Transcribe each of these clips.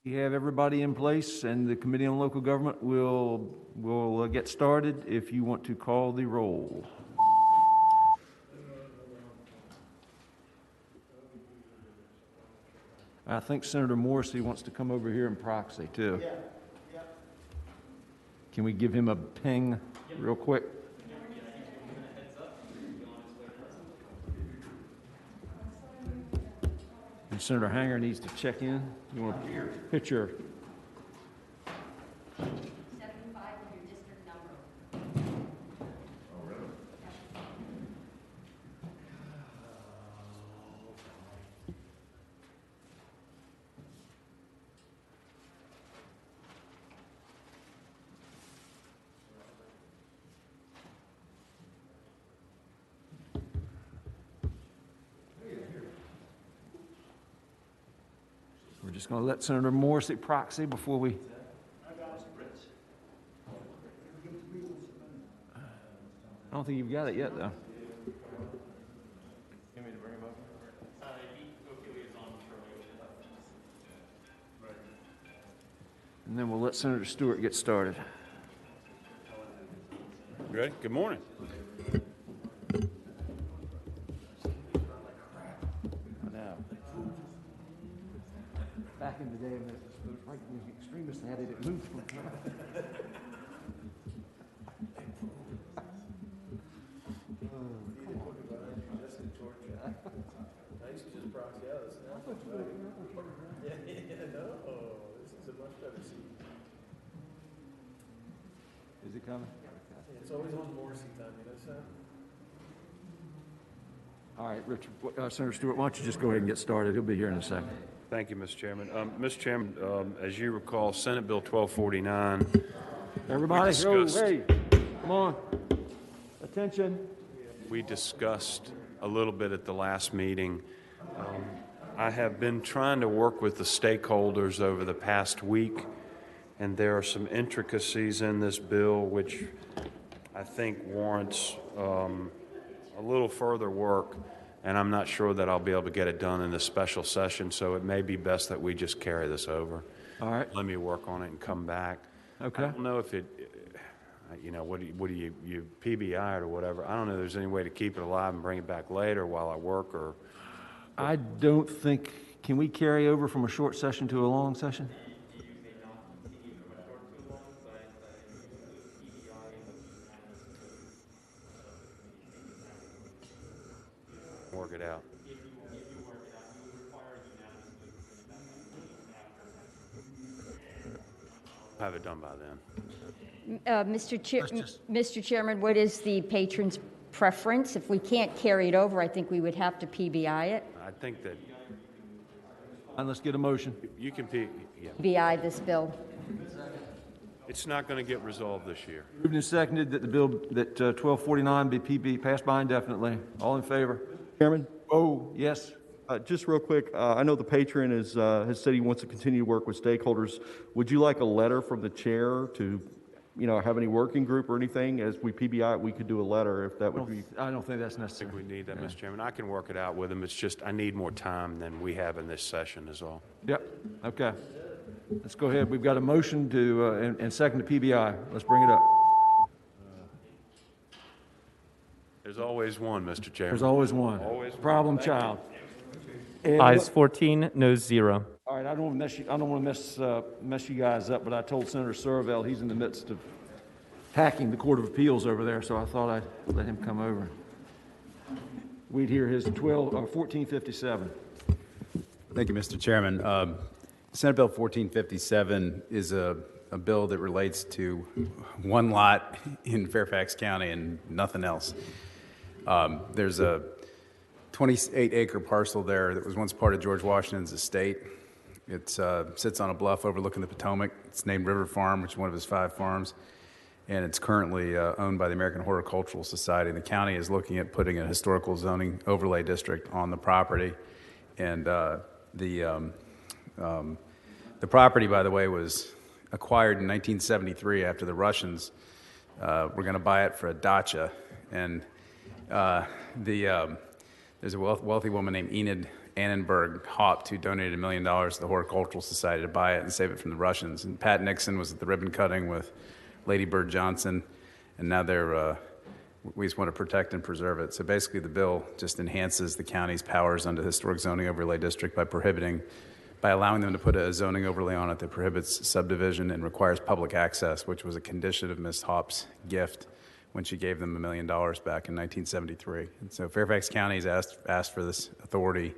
You have everybody in place, and the Committee on Local Government will get started if you want to call the roll. I think Senator Morrissey wants to come over here and proxy, too. Yeah. Can we give him a ping real quick? And Senator Hanger needs to check in. You want to pitch your 75 is your district number. Oh, really? We're just going to let Senator Morrissey proxy before we... I don't think you've got it yet, though. And then we'll let Senator Stewart get started. You ready? Good morning. Back in the day, when those right-wing extremists had it, it moved from I used to just proxy out. No, this is a much better seat. Is it coming? It's always on Morrissey time, you know, sir. All right, Richard, Senator Stewart, why don't you just go ahead and get started? He'll be here in a second. Thank you, Mr. Chairman. Mr. Chairman, as you recall, Senate Bill 1249. Everybody, hey, come on. Attention. We discussed a little bit at the last meeting. I have been trying to work with the stakeholders over the past week, and there are some intricacies in this bill which I think warrants a little further work, and I'm not sure that I'll be able to get it done in this special session, so it may be best that we just carry this over. All right. Let me work on it and come back. Okay. I don't know if it, what do you PBI it or whatever. I don't know if there's any way to keep it alive and bring it back later while I work, or... I don't think, can we carry over from a short session to a long session? Work it out. Have it done by then. Mr. Chairman, what is the patron's preference? If we can't carry it over, I think we would have to PBI it. I think that And let's get a motion. you can yeah. PBI this bill. It's not going to get resolved this year. Moved and seconded that the bill, that 1249 be PB passed by indefinitely. All in favor? Chairman, Oh, yes. just real quick, I know the patron has said he wants to continue to work with stakeholders. Would you like a letter from the chair to, have any working group or anything? As we PBI it, we could do a letter if that would be... I don't think that's I necessary. think we need that, Mr. Chairman. I can work it out with him. It's just I need more time than we have in this session is all. Yep, okay. Let's go ahead. We've got a motion to, and second to PBI. Let's bring it up. There's always one, Mr. Chairman. There's always one. Always one. Problem child. And Ayes 14, noes 0. all right, I don't want to mess you guys up, but I told Senator Survell he's in the midst of hacking the Court of Appeals over there, so I thought I'd let him come over. We'd hear his 1457. Thank you, Mr. Chairman. Senate Bill 1457 is a bill that relates to one lot in Fairfax County and nothing else. There's a 28-acre parcel there that was once part of George Washington's estate. It sits on a bluff overlooking the Potomac. It's named River Farm, which is one of his 5 farms, and it's currently owned by the American Horticultural Society. And the county is looking at putting a historical zoning overlay district on the property. And the property, by the way, was acquired in 1973 after the Russians were going to buy it for a dacha. And there's a wealthy woman named Annenberg Haupt, who donated $1 million to the Horticultural Society to buy it and save it from the Russians. And Pat Nixon was at the ribbon cutting with Lady Bird Johnson, and now we just want to protect and preserve it. So basically, the bill just enhances the county's powers under the Historic Zoning Overlay District by allowing them to put a zoning overlay on it that prohibits subdivision and requires public access, which was a condition of Ms. Haupt's gift when she gave them $1 million back in 1973. And so Fairfax County has asked for this authority.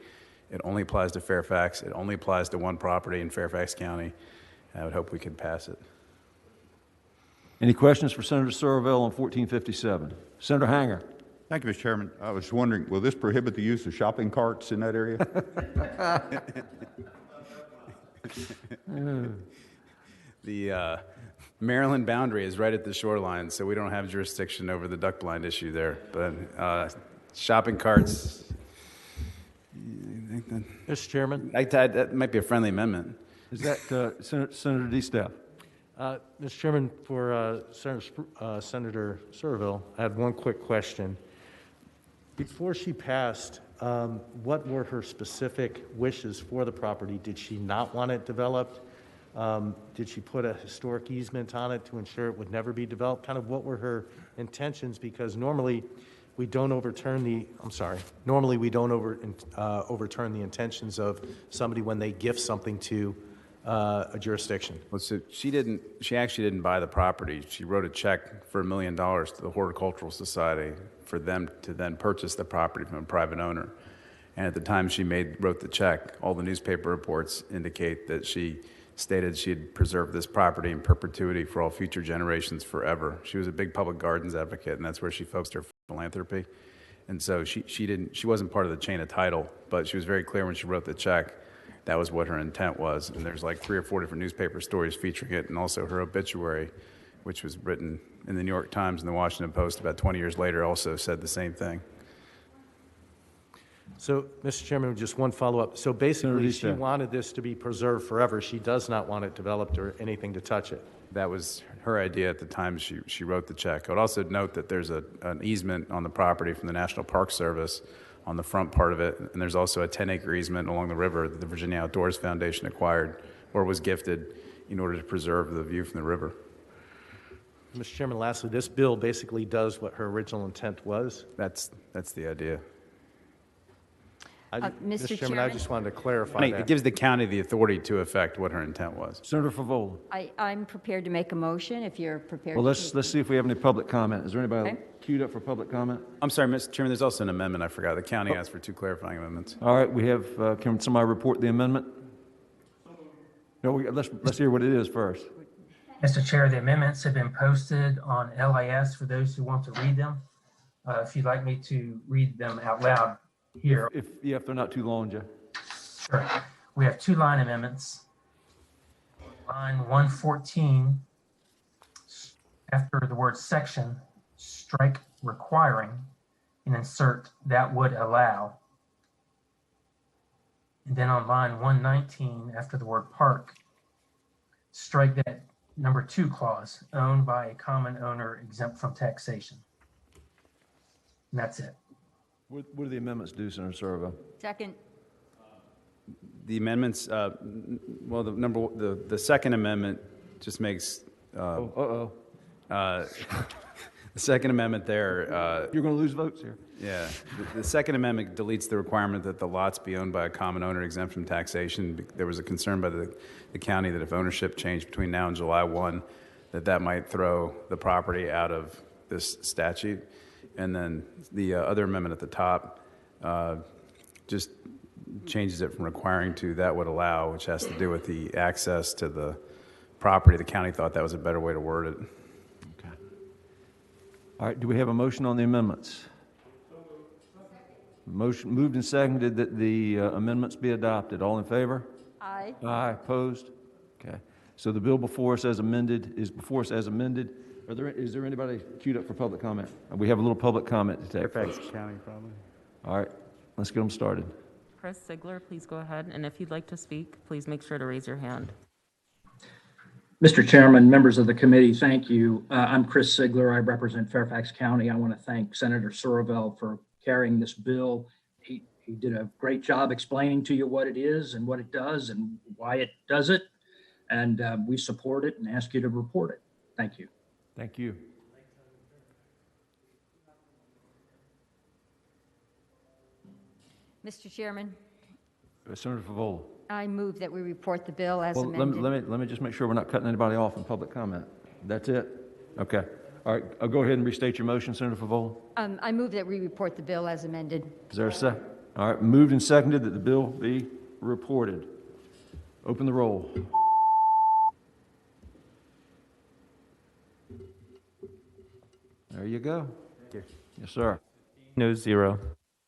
It only applies to Fairfax. It only applies to one property in Fairfax County. I would hope we could pass it. Any questions for Senator Surville on 1457? Senator Hanger. Thank you, Mr. Chairman. I was wondering, will this prohibit the use of shopping carts in that area? The Maryland boundary is right at the shoreline, so we don't have jurisdiction over the duck blind issue there. But shopping carts, Mr. Chairman. that might be a friendly amendment. Is that Senator DeStaff? Mr. Chairman, for Senator Surville, I had one quick question. Before she passed, what were her specific wishes for the property? Did she not want it developed? Did she put a historic easement on it to ensure it would never be developed? Kind of what were her intentions? Because normally we don't overturn overturn the intentions of somebody when they gift something to a jurisdiction. Well, so she actually didn't buy the property. She wrote a check for $1 million to the Horticultural Society for them to then purchase the property from a private owner. And at the time she wrote the check, all the newspaper reports indicate that she stated she had preserved this property in perpetuity for all future generations forever. She was a big public gardens advocate, and that's where she focused her philanthropy. And so she wasn't part of the chain of title, but she was very clear when she wrote the check that was what her intent was. And there's like 3 or 4 different newspaper stories featuring it, and also her obituary, which was written in the New York Times and the Washington Post about 20 years later, also said the same thing. So, Mr. Chairman, just one follow-up. So basically, she wanted this to be preserved forever. She does not want it developed or anything to touch it. That was her idea at the time she wrote the check. I would also note that there's an easement on the property from the National Park Service on the front part of it, and there's also a 10-acre easement along the river that the Virginia Outdoors Foundation acquired or was gifted in order to preserve the view from the river. Mr. Chairman, lastly, this bill basically does what her original intent was. That's the idea. Mr. Chairman, I just wanted to clarify that. It gives the county the authority to effect what her intent was. Senator Favola. I'm prepared to make a motion if you're prepared. Well, let's see if we have any public comment. Is there anybody Okay. queued up for public comment? I'm sorry, Mr. Chairman, there's also an amendment I forgot. The county asked for 2 clarifying amendments. All right, we have, can somebody report the amendment? No, let's hear what it is first. Mr. Chair, the amendments have been posted on LIS for those who want to read them. If you'd like me to read them out loud here. If they're not too long, Joe. Sure. We have 2 line amendments. Line 114, after the word section, strike requiring and insert that would allow. And then on line 119, after the word park, strike that number 2 clause, owned by a common owner exempt from taxation. And that's it. What do the amendments do, Senator Surville? Second. The amendments, well, the second amendment just makes the second amendment there. You're going to lose votes here. Yeah, the Second Amendment deletes the requirement that the lots be owned by a common owner exempt from taxation. There was a concern by the county that if ownership changed between now and July 1, that might throw the property out of this statute. And then the other amendment at the top just changes it from requiring to that would allow, which has to do with the access to the property. The county thought that was a better way to word it. Okay. All right, do we have a motion on the amendments? Motion moved and seconded that the amendments be adopted. All in favor? Aye. Aye. Opposed? Okay. So the bill before us as amended is before us as amended. Is there anybody queued up for public comment? We have a little public comment to take. Fairfax County, probably. All right, let's get them started. Chris Sigler, please go ahead. And if you'd like to speak, please make sure to raise your hand. Mr. Chairman, members of the committee, thank you. I'm Chris Sigler. I represent Fairfax County. I want to thank Senator Surville for carrying this bill. He did a great job explaining to you what it is and what it does and why it does it. And we support it and ask you to report it. Thank you. Thank you. Mr. Chairman, Senator Favola. I move that we report the bill as Well, amended. let me just make sure we're not cutting anybody off in public comment. That's it? Okay. All right, I'll go ahead and restate your motion, Senator Favola. I move that we report the bill as amended. Is there a second? All right, moved and seconded that the bill be reported. Open the roll. There you go. Yes, sir. No, 0.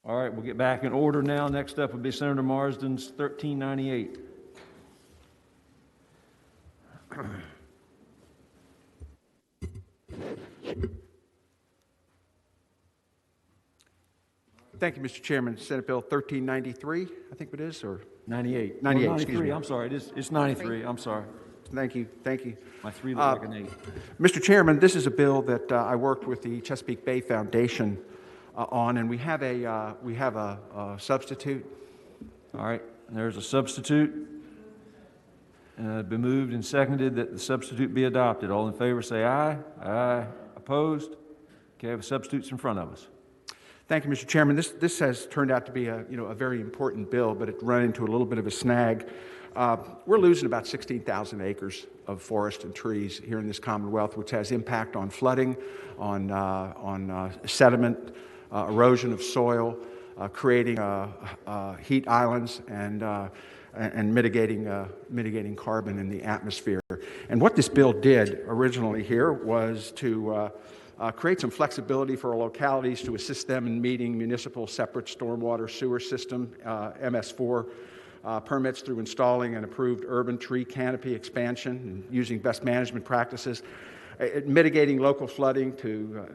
All right, we'll get back in order now. Next up would be Senator Marsden's 1398. Thank you, Mr. Chairman. Senate Bill 1393, I think it is, or 98. 98, Well, excuse me. I'm sorry. It's 93. I'm sorry. Thank you. Thank you. My 3 looked like an 8. Mr. Chairman, this is a bill that I worked with the Chesapeake Bay Foundation on, and we have a substitute. All right, there's a substitute. Been moved and seconded that the substitute be adopted. All in favor say aye. Aye. Opposed? Okay, the substitute's in front of us. Thank you, Mr. Chairman. This has turned out to be a very important bill, but it run into a little bit of a snag. We're losing about 16,000 acres of forest and trees here in this Commonwealth, which has impact on flooding, on sediment, erosion of soil, creating heat islands, and mitigating carbon in the atmosphere. And what this bill did originally here was to create some flexibility for our localities to assist them in meeting municipal separate stormwater sewer system, MS4, permits through installing an approved urban tree canopy expansion and using best management practices, mitigating local flooding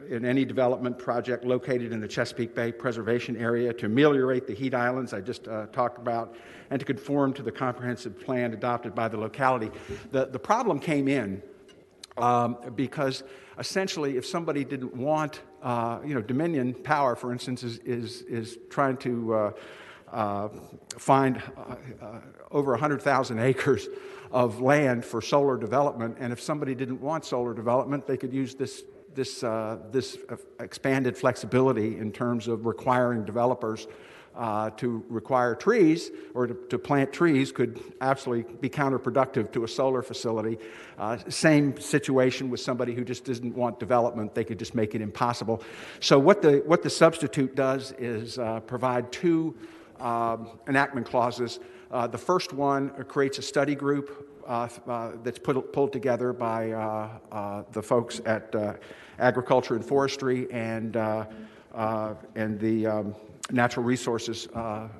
in any development project located in the Chesapeake Bay Preservation Area, to ameliorate the heat islands I just talked about, and to conform to the comprehensive plan adopted by the locality. The problem came in because essentially, if somebody didn't want, Dominion Power, for instance, is trying to find over 100,000 acres of land for solar development, and if somebody didn't want solar development, they could use this expanded flexibility in terms of requiring developers to require trees or to plant trees could absolutely be counterproductive to a solar facility. Same situation with somebody who just doesn't want development. They could just make it impossible. So what the substitute does is provide 2 enactment clauses. The first one creates a study group that's pulled together by the folks at Agriculture and Forestry and the Natural Resources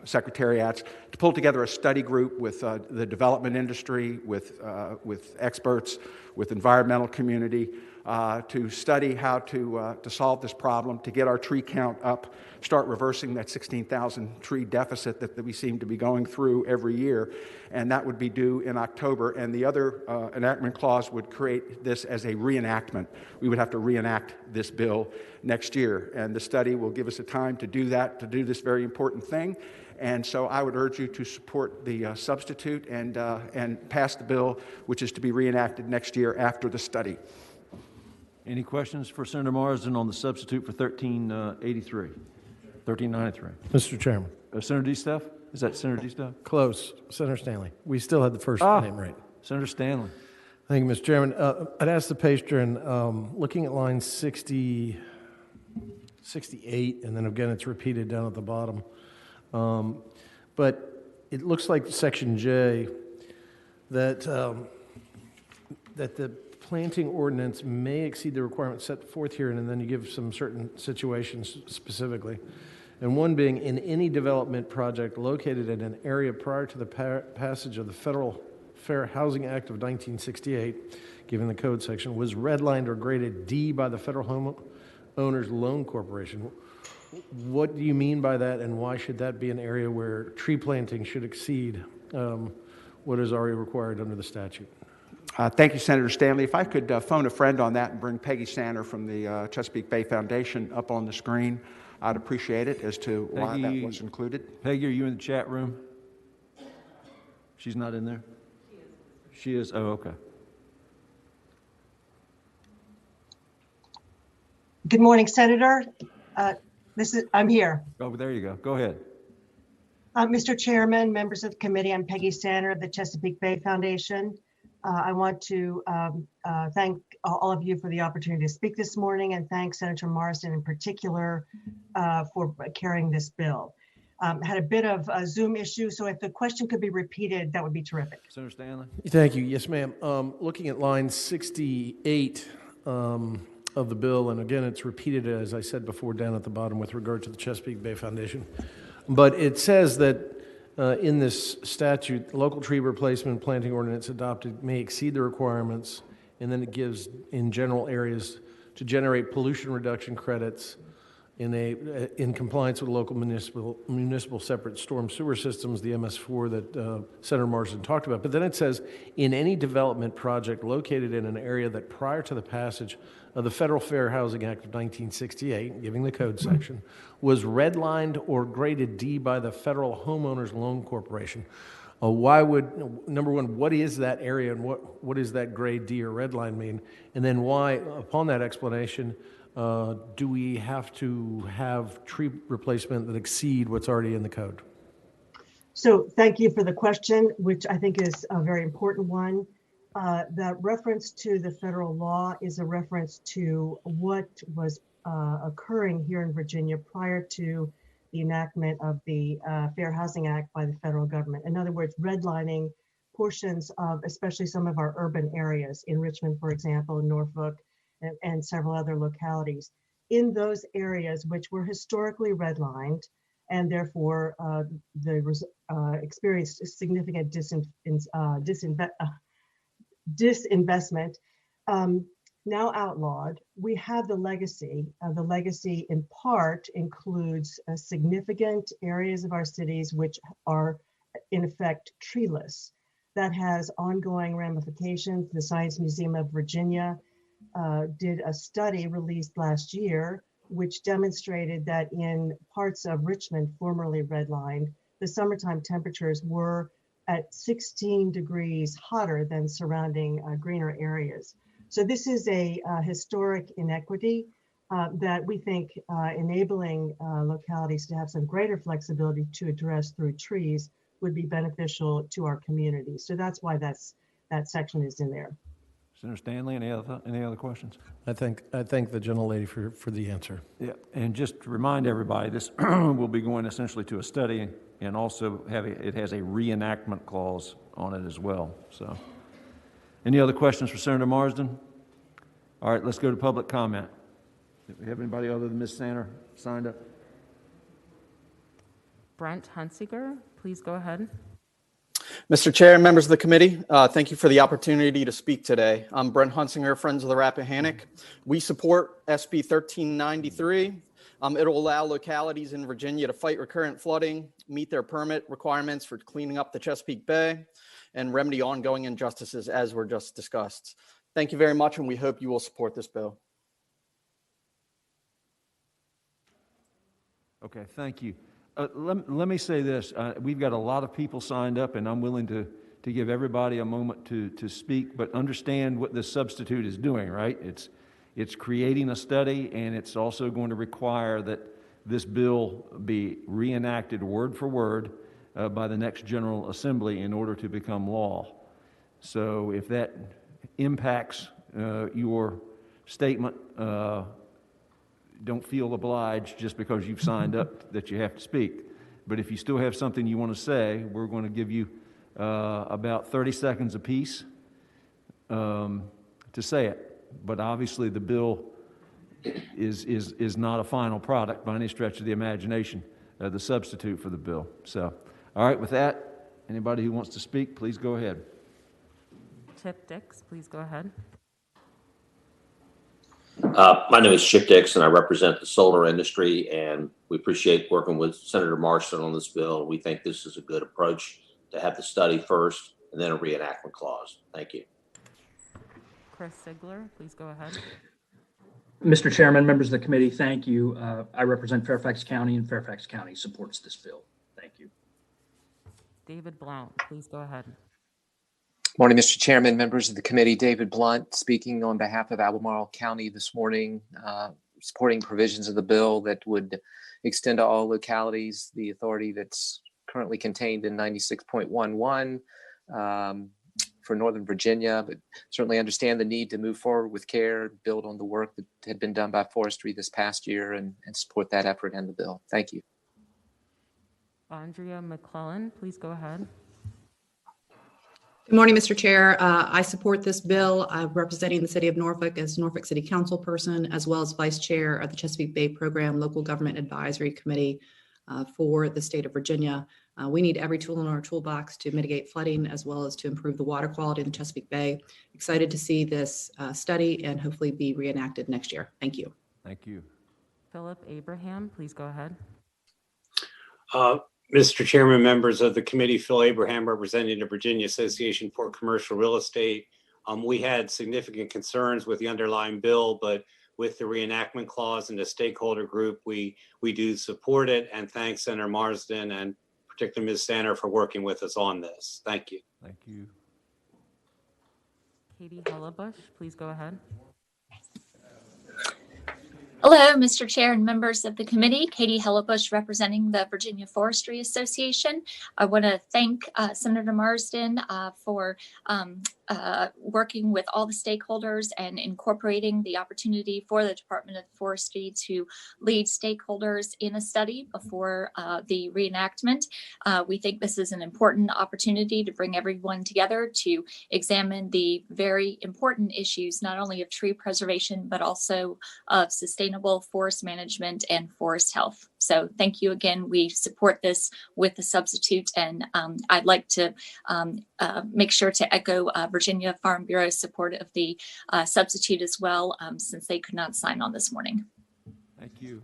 Secretariats to pull together a study group with the development industry, with experts, with environmental community, to study how to solve this problem, to get our tree count up, start reversing that 16,000 tree deficit that we seem to be going through every year. And that would be due in October. And the other enactment clause would create this as a reenactment. We would have to reenact this bill next year. And the study will give us a time to do that, to do this very important thing. And so I would urge you to support the substitute and pass the bill, which is to be reenacted next year after the study. Any questions for Senator Marsden on the substitute for 1393? 1393. Mr. Chairman. Senator DeSteff? Is that Senator DeSteff? Close. Senator Stanley. We still had the first name right. Senator Stanley. Thank you, Mr. Chairman. I'd ask the patron, looking at line 60, 68, and then again it's repeated down at the bottom. But it looks like section J that the planting ordinance may exceed the requirements set forth here, and then you give some certain situations specifically. And one being, in any development project located in an area prior to the passage of the Federal Fair Housing Act of 1968, given the code section, was redlined or graded D by the Federal Homeowners Loan Corporation. What do you mean by that, and why should that be an area where tree planting should exceed what is already required under the statute? Thank you, Senator Stanley. If I could phone a friend on that and bring Peggy Sanner from the Chesapeake Bay Foundation up on the screen, I'd appreciate it as to why that Peggy- was included. Peggy, are you in the chat room? She's not in there? She is? Oh, okay. Good morning, Senator. I'm here. Oh, there you go. Go ahead. Mr. Chairman, members of the committee, I'm Peggy Sander of the Chesapeake Bay Foundation. I want to thank all of you for the opportunity to speak this morning and thank Senator Marsden in particular for carrying this bill. Had a bit of a Zoom issue, so if the question could be repeated, that would be terrific. Senator Stanley? Thank you. Yes, ma'am. Looking at line 68 of the bill, and again, it's repeated, as I said before, down at the bottom with regard to the Chesapeake Bay Foundation. But it says that in this statute, the local tree replacement planting ordinance adopted may exceed the requirements, and then it gives in general areas to generate pollution reduction credits in compliance with local municipal separate storm sewer systems, the MS4 that Senator Marsden talked about. But then it says, in any development project located in an area that prior to the passage of the Federal Fair Housing Act of 1968, giving the code section, was redlined or graded D by the Federal Homeowners Loan Corporation. Why would, number one, what is that area and what does that grade D or redline mean? And then why, upon that explanation, do we have to have tree replacement that exceed what's already in the code? So thank you for the question, which I think is a very important one. The reference to the federal law is a reference to what was occurring here in Virginia prior to the enactment of the Fair Housing Act by the federal government. In other words, redlining portions of especially some of our urban areas in Richmond, for example, Norfolk, and several other localities. In those areas which were historically redlined and therefore experienced significant disinvestment, now outlawed, we have the legacy. The legacy in part includes significant areas of our cities which are in effect treeless. That has ongoing ramifications. The Science Museum of Virginia did a study released last year, which demonstrated that in parts of Richmond, formerly redlined, the summertime temperatures were at 16 degrees hotter than surrounding greener areas. So this is a historic inequity that we think enabling localities to have some greater flexibility to address through trees would be beneficial to our community. So that's why that section is in there. Senator Stanley, any other questions? I thank the gentlelady for the answer. Yeah, and just to remind everybody, this will be going essentially to a study and also it has a reenactment clause on it as well. So, any other questions for Senator Marsden? All right, let's go to public comment. Do we have anybody other than Ms. Sander signed up? Brent Hunsiger, please go ahead. Mr. Chair and members of the committee, thank you for the opportunity to speak today. I'm Brent Hunsinger, Friends of the Rappahannock. We support SB 1393. It'll allow localities in Virginia to fight recurrent flooding, meet their permit requirements for cleaning up the Chesapeake Bay, and remedy ongoing injustices as were just discussed. Thank you very much, and we hope you will support this bill. Okay, thank you. Let me say this. We've got a lot of people signed up, and I'm willing to give everybody a moment to speak, but understand what this substitute is doing, right? It's creating a study, and it's also going to require that this bill be reenacted word for word by the next General Assembly in order to become law. So if that impacts your statement, don't feel obliged just because you've signed up that you have to speak. But if you still have something you want to say, we're going to give you about 30 seconds apiece to say it. But obviously the bill is not a final product by any stretch of the imagination, the substitute for the bill. So, all right, with that, anybody who wants to speak, please go ahead. Chip Dix, please go ahead. My name is Chip Dix, and I represent the solar industry, and we appreciate working with Senator Marsden on this bill. We think this is a good approach to have the study first and then a reenactment clause. Thank you. Chris Sigler, please go ahead. Mr. Chairman, members of the committee, thank you. I represent Fairfax County, and Fairfax County supports this bill. Thank you. David Blount, please go ahead. Morning, Mr. Chairman, members of the committee. David Blunt speaking on behalf of Albemarle County this morning, supporting provisions of the bill that would extend to all localities the authority that's currently contained in 96.11 for Northern Virginia, but certainly understand the need to move forward with care, build on the work that had been done by forestry this past year, and support that effort and the bill. Thank you. Andrea McClellan, please go ahead. Good morning, Mr. Chair. I support this bill. I'm representing the city of Norfolk as Norfolk City Council person, as well as Vice Chair of the Chesapeake Bay Program Local Government Advisory Committee for the state of Virginia. We need every tool in our toolbox to mitigate flooding, as well as to improve the water quality in the Chesapeake Bay. Excited to see this study and hopefully be reenacted next year. Thank you. Thank you. Philip Abraham, please go ahead. Mr. Chairman, members of the committee, Phil Abraham representing the Virginia Association for Commercial Real Estate. We had significant concerns with the underlying bill, but with the reenactment clause and the stakeholder group, we do support it. And thanks Senator Marsden and particularly Ms. Sander for working with us on this. Thank you. Thank you. Katie Hellebush, please go ahead. Hello, Mr. Chair and members of the committee. Katie Hellebush representing the Virginia Forestry Association. I want to thank Senator Marsden for working with all the stakeholders and incorporating the opportunity for the Department of Forestry to lead stakeholders in a study before the reenactment. We think this is an important opportunity to bring everyone together to examine the very important issues, not only of tree preservation, but also of sustainable forest management and forest health. So thank you again. We support this with the substitute, and I'd like to make sure to echo Virginia Farm Bureau's support of the substitute as well, since they could not sign on this morning. Thank you.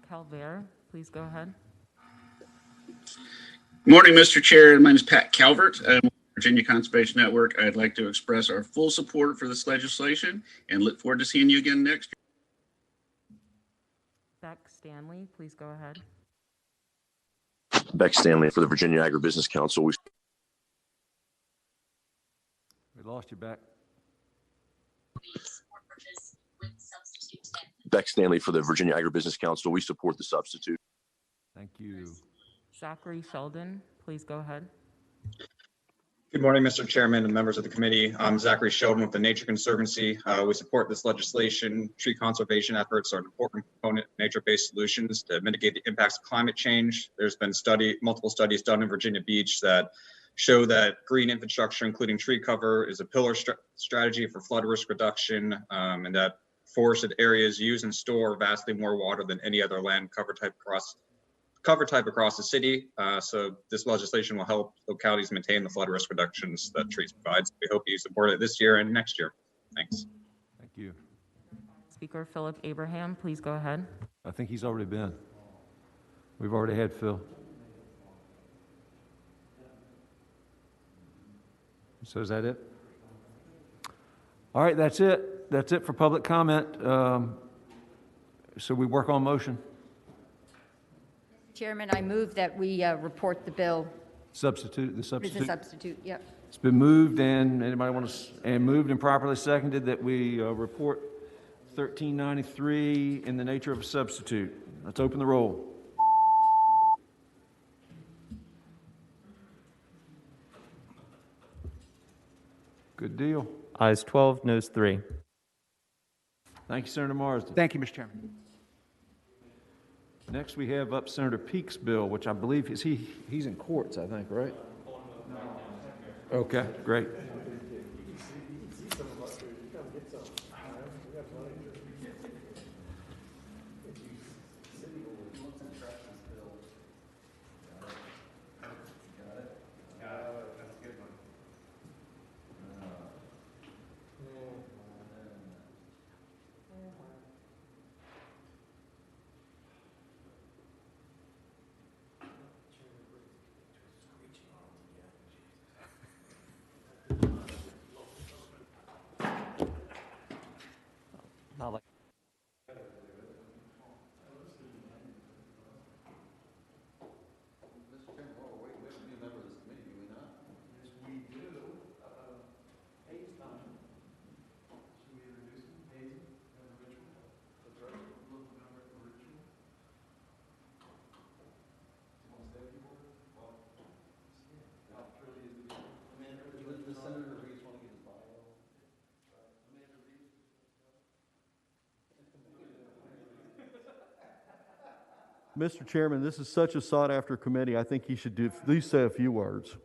Calvert, please go ahead. Good morning, Mr. Chair. My name is Pat Calvert. Virginia Conservation Network. I'd like to express our full support for this legislation and look forward to seeing you again next year. Beck Stanley, please go ahead. Beck Stanley for the Virginia Agribusiness Council. We lost you, Beck. Beck Stanley for the Virginia Agribusiness Council. We support the substitute. Thank you. Zachary Sheldon, please go ahead. Good morning, Mr. Chairman and members of the committee. I'm Zachary Sheldon with the Nature Conservancy. We support this legislation. Tree conservation efforts are an important component of nature-based solutions to mitigate the impacts of climate change. There's been multiple studies done in Virginia Beach that show that green infrastructure, including tree cover, is a pillar strategy for flood risk reduction, and that forested areas use and store vastly more water than any other land cover type across the city. So this legislation will help localities maintain the flood risk reductions that trees provide. So we hope you support it this year and next year. Thanks. Thank you. Speaker Philip Abraham, please go ahead. I think he's already been. We've already had Phil. So is that it? All right, that's it. That's it for public comment. So we work on motion. Chairman, I move that we report the bill. Substitute, the It's substitute. a substitute, yep. It's been moved and anybody want to, and moved and properly seconded that we report 1393 in the nature of a substitute. Let's open the roll. Good deal. Ayes 12, noes 3. Thank you, Senator Marsden. Thank you, Mr. Chairman. Next, we have up Senator Peake's bill, which I believe he's in courts, I think, right? Okay, great. I'll Mr. Chairman, this is such a sought-after committee, I think he should at least say a few words.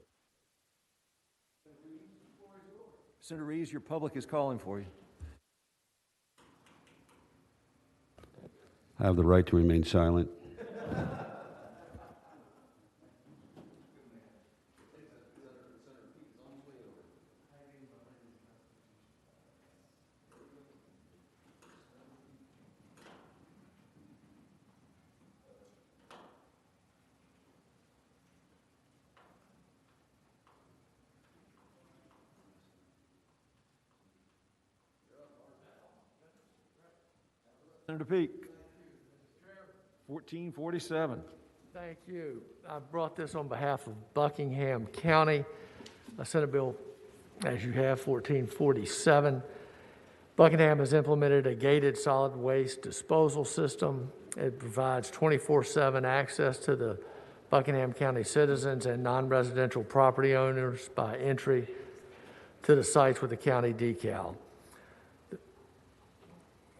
Senator Reeves, your public is calling for you. I have the right to remain silent. Senator Peake. 1447. Thank you. I brought this on behalf of Buckingham County. Senate Bill, as you have, 1447. Buckingham has implemented a gated solid waste disposal system. It provides 24/7 access to the Buckingham County citizens and non-residential property owners by entry to the sites with the county decal.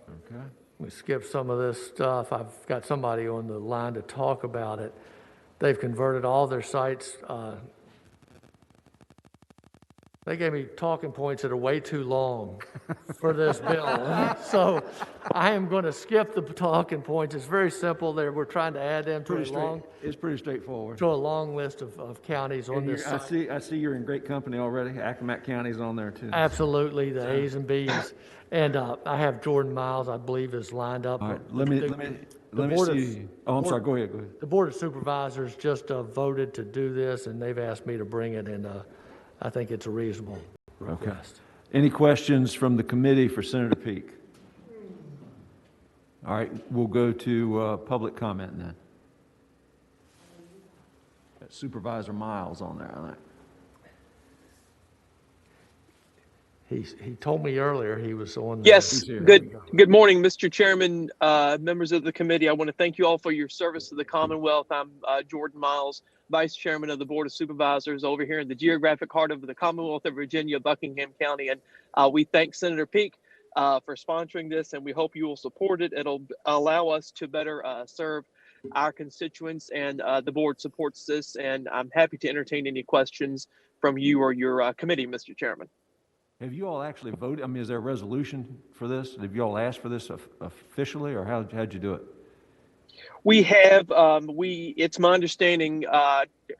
Okay. We skipped some of this stuff. I've got somebody on the line to talk about it. They've converted all their sites. They gave me talking points that are way too long for this bill. So I am going to skip the talking points. It's very simple. We're trying to add them to It's pretty straightforward. to a long list of counties on this site. I see you're in great company already. Accomack County's on there too. Absolutely, the A's and B's. And I have Jordan Miles, I believe, is lined up. All right, let me see. Oh, I'm sorry. Go ahead. The Board of Supervisors just voted to do this, and they've asked me to bring it, and I think it's a reasonable request. Any questions from the committee for Senator Peake? All right, we'll go to public comment then. Got Supervisor Miles on there, I think. He told me earlier he was on. Yes. Good morning, Mr. Chairman, members of the committee. I want to thank you all for your service to the Commonwealth. I'm Jordan Miles, Vice Chairman of the Board of Supervisors over here in the geographic heart of the Commonwealth of Virginia, Buckingham County. And we thank Senator Peake for sponsoring this, and we hope you will support it. It'll allow us to better serve our constituents, and the board supports this. And I'm happy to entertain any questions from you or your committee, Mr. Chairman. Have you all actually voted? I mean, is there a resolution for this? Have you all asked for this officially, or how'd you do it? We have. It's my understanding,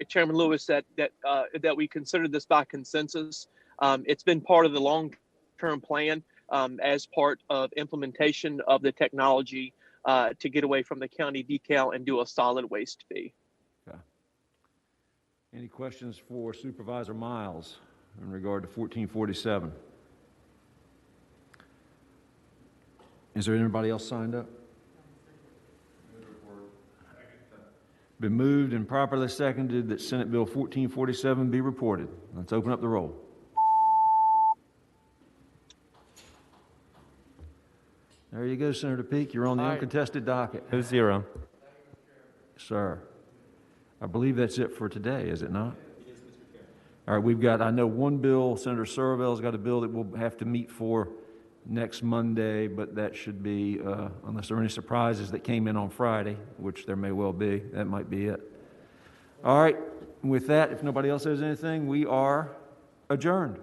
Chairman Lewis, that we considered this by consensus. It's been part of the long-term plan as part of implementation of the technology to get away from the county decal and do a solid waste fee. Okay. Any questions for Supervisor Miles in regard to 1447? Is there anybody else signed up? Been moved and properly seconded that Senate Bill 1447 be reported. Let's open up the roll. There you go, Senator Peake. You're on the uncontested docket. 0. Sir, I believe that's it for today, is it not? All right, we've got, I know one bill, Senator Surville's got a bill that we'll have to meet for next Monday, but that should be, unless there are any surprises that came in on Friday, which there may well be, that might be it. All right, with that, if nobody else has anything, we are adjourned.